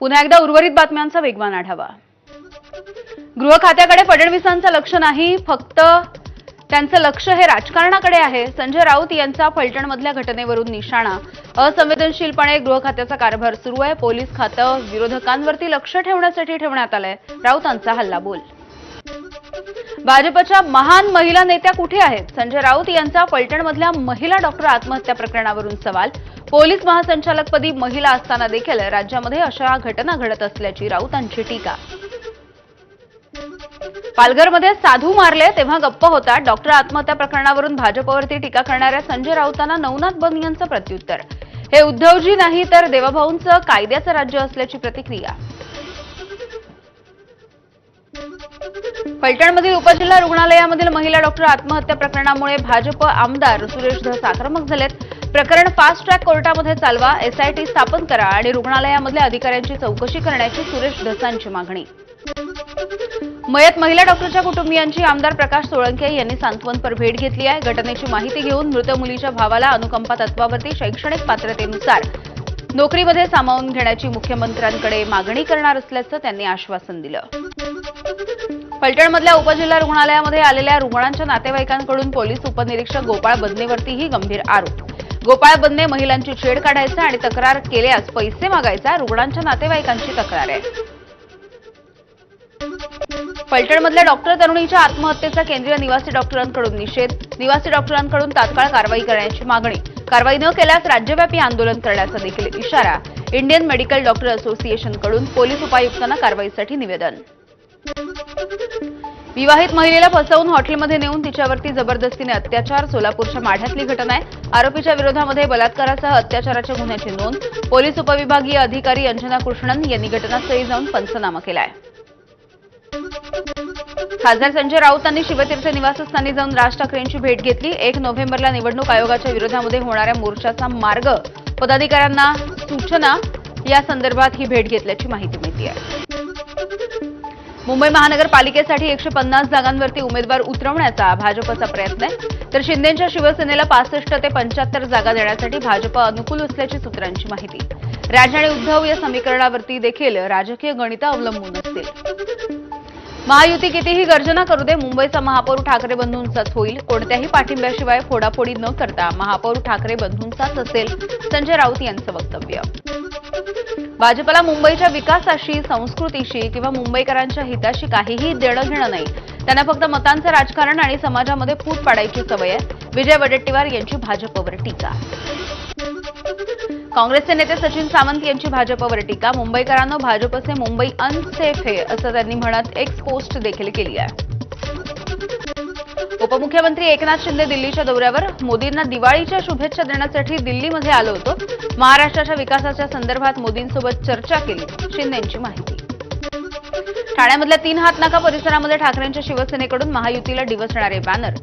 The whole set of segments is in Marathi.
पुन्हा एकदा उर्वरित बातम्यांचा वेगवान आढावा। गृह खात्याकडे फडणवीसांचं लक्ष नाही, फक्त त्यांचं लक्ष हे राजकारणाकडे आहे। संजय राऊत यांचा फलटणमधल्या घटनेवरून निशाणा। असंवेदनशीलपणे गृह खात्याचा कारभार सुरू आहे। पोलीस खातं विरोधकांवरती लक्ष ठेवण्यासाठी ठेवण्यात आलंय। राऊतांचा हल्लाबोल। भाजपच्या महान महिला नेत्या कुठे आहेत? संजय राऊत यांचा फलटणमधल्या महिला डॉक्टर आत्महत्या प्रकरणावरून सवाल। पोलीस महासंचालकपदी महिला असताना देखील राज्यामध्ये अशा घटना घडत असल्याची राऊतांची टीका। पालघरमध्ये साधू मारले तेव्हा गप्प होता। डॉक्टर आत्महत्या प्रकरणावरून भाजपवरती टीका करणाऱ्या संजय राऊतांना नवनाथ बंग यांचं प्रत्युत्तर। हे उद्धवजी नाही तर देवाभाऊंचं कायद्याचं राज्य असल्याची प्रतिक्रिया। फलटणमधील उपजिल्हा रुग्णालयामधील महिला डॉक्टर आत्महत्या प्रकरणामुळे भाजप आमदार सुरेश धस आक्रमक झालेत। प्रकरण फास्ट ट्रॅक कोर्टामध्ये चालवा, एसआयटी स्थापन करा आणि रुग्णालयामधल्या अधिकाऱ्यांची चौकशी करण्याची सुरेश धसांची मागणी। मयत महिला डॉक्टरच्या कुटुंबियांची आमदार प्रकाश सोळंके यांनी सांत्वनपर भेट घेतली आहे। घटनेची माहिती घेऊन मृत मुलीच्या भावाला अनुकंपा तत्वावरती शैक्षणिक पात्रतेनुसार नोकरीमध्ये सामावून घेण्याची मुख्यमंत्र्यांकडे मागणी करणार असल्याचं त्यांनी आश्वासन दिलं। फलटणमधल्या उपजिल्हा रुग्णालयामध्ये आलेल्या रुग्णांच्या नातेवाईकांकडून पोलीस उपनिरीक्षक गोपाळ बदनेवरतीही गंभीर आरोप। गोपाळ बदने महिलांची छेड काढायचा आणि तक्रार केल्यास पैसे मागायचा, रुग्णांच्या नातेवाईकांची तक्रार आहे। फलटणमधल्या डॉक्टर तरुणीच्या आत्महत्येचा केंद्रीय निवासी डॉक्टरांकडून निषेध। निवासी डॉक्टरांकडून तात्काळ कारवाई करण्याची मागणी। कारवाई न केल्यास राज्यव्यापी आंदोलन करण्याचा देखील इशारा। इंडियन मेडिकल डॉक्टर असोसिएशनकडून पोलीस उपायुक्तांना कारवाईसाठी निवेदन। विवाहित महिलेला फसवून हॉटेलमध्ये नेऊन तिच्यावरती जबरदस्तीने अत्याचार। सोलापूरच्या माढ्यातली घटना आहे। आरोपीच्या विरोधामध्ये बलात्कारासह अत्याचाराच्या गुन्ह्याची नोंद। पोलीस उपविभागीय अधिकारी अंजना कृष्णन यांनी घटनास्थळी जाऊन पंचनामा केलाय। खासदार संजय राऊतांनी शिवतीर्थ निवासस्थानी जाऊन राज ठाकरेंची भेट घेतली। 1 नोव्हेंबरला निवडणूक आयोगाच्या विरोधामध्ये होणाऱ्या मोर्चाचा मार्ग, पदाधिकाऱ्यांना सूचना या संदर्भात ही भेट घेतल्याची माहिती मिळते आहे। मुंबई महानगरपालिकेसाठी 150 जागांवरती उमेदवार उतरवण्याचा भाजपचा प्रयत्न आहे, तर शिंदेच्या शिवसेनेला 65 ते 75 जागा देण्यासाठी भाजप अनुकूल असल्याची सूत्रांची माहिती। राज आणि उद्धव या समीकरणावरती देखील राजकीय गणितं अवलंबून असतील। महायुती कितीही गर्जना करू दे, मुंबईचा महापौर ठाकरे बंधूंचाच होईल। कोणत्याही पाठिंब्याशिवाय फोडाफोडी न करता महापौर ठाकरे बंधूंचाच असेल, संजय राऊत यांचं वक्तव्य। भाजपला मुंबईच्या विकासाशी, संस्कृतीशी किंवा मुंबईकरांच्या हिताशी काहीही देणं घेणं नाही। त्यांना फक्त मतांचं राजकारण आणि समाजामध्ये फूट पाडायची सवय आहे। विजय वडेट्टीवार यांची भाजपवर टीका। काँग्रेसचे नेते सचिन सावंत यांची भाजपवर टीका। मुंबईकरांनो, भाजपचे मुंबई अनसेफ आहे असं त्यांनी म्हणत एक्स पोस्ट देखील केली आहे। उपमुख्यमंत्री एकनाथ शिंदे दिल्लीच्या दौऱ्यावर। मोदींना दिवाळीच्या शुभेच्छा देण्यासाठी दिल्लीमध्ये आलो होतो। महाराष्ट्राच्या विकासाच्या संदर्भात मोदींसोबत चर्चा केली, शिंदेंची माहिती। ठाण्यामधल्या 3 हातनाका परिसरामध्ये ठाकरेंच्या शिवसेनेकडून महायुतीला डिवचणारे बॅनर।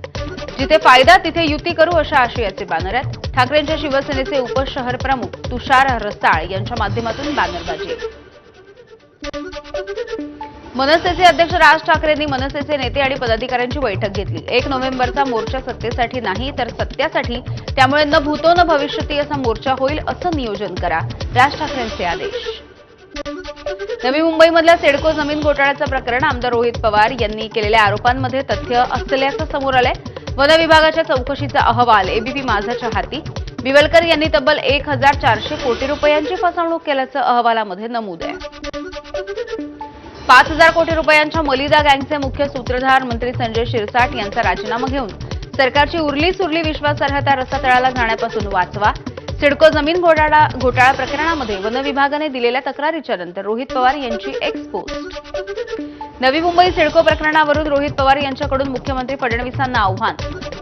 जिथे फायदा तिथे युती करू अशा आशयाचे बॅनर आहेत। ठाकरेंच्या शिवसेनेचे उपशहर प्रमुख तुषार रसाळ यांच्या माध्यमातून बॅनरबाजी। मनसेचे अध्यक्ष राज ठाकरेंनी मनसेचे नेते आणि पदाधिकाऱ्यांची बैठक घेतली। 1 नोव्हेंबरचा मोर्चा सत्तेसाठी नाही तर सत्यासाठी, त्यामुळे न भूतो न भविष्यती असा मोर्चा होईल असं नियोजन करा, राज ठाकरेंचे आदेश। नवी मुंबईमधल्या सिडको जमीन घोटाळ्याचं प्रकरण। आमदार रोहित पवार यांनी केलेल्या आरोपांमध्ये तथ्य असल्याचं समोर आलंय। वन विभागाच्या चौकशीचा अहवाल एबीपी माझाच्या हाती। बिवलकर यांनी तब्बल 1400 कोटी रुपयांची फसवणूक केल्याचं अहवालामध्ये नमूद आहे। 5000 कोटी रुपयांच्या मलिदा गँगचे मुख्य सूत्रधार मंत्री संजय शिरसाट यांचा राजीनामा घेऊन सरकारची उरली सुरली विश्वासार्हता रसातळाला जाण्यापासून वाचवा। सिडको जमीन घोटाळा प्रकरणामध्ये वन विभागाने दिलेल्या तक्रारीच्या नंतर रोहित पवार यांची एक्स पोस्ट। नवी मुंबई सिडको प्रकरणावरून रोहित पवार यांच्याकडून मुख्यमंत्री फडणवीसांना आव्हान।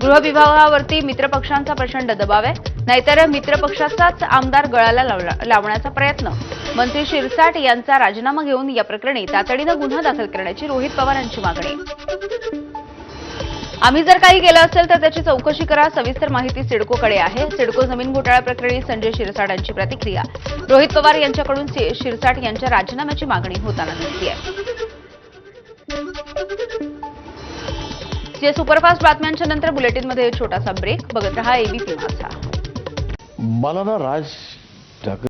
गृह विभागावरती मित्रपक्षांचा प्रचंड दबाव आहे, नाहीतर मित्रपक्षाचाच आमदार गळाला लावण्याचा प्रयत्न। मंत्री शिरसाट यांचा राजीनामा घेऊन या प्रकरणी तातडीनं गुन्हा दाखल करण्याची रोहित पवारांची मागणी। आम्ही जर काही केलं असेल तर त्याची चौकशी करा, सविस्तर माहिती सिडकोकडे आहे। सिडको जमीन घोटाळा प्रकरणी संजय शिरसाटांची प्रतिक्रिया। रोहित पवार यांच्याकडून शिरसाट यांच्या राजीनाम्याची मागणी होताना दिसतेय। जे सुपरफास्ट बातम्यांच्या नंतर बुलेटिनमध्ये छोटासा ब्रेक। बघत रहा एबीपी माझा। मला ना राज ठाकरे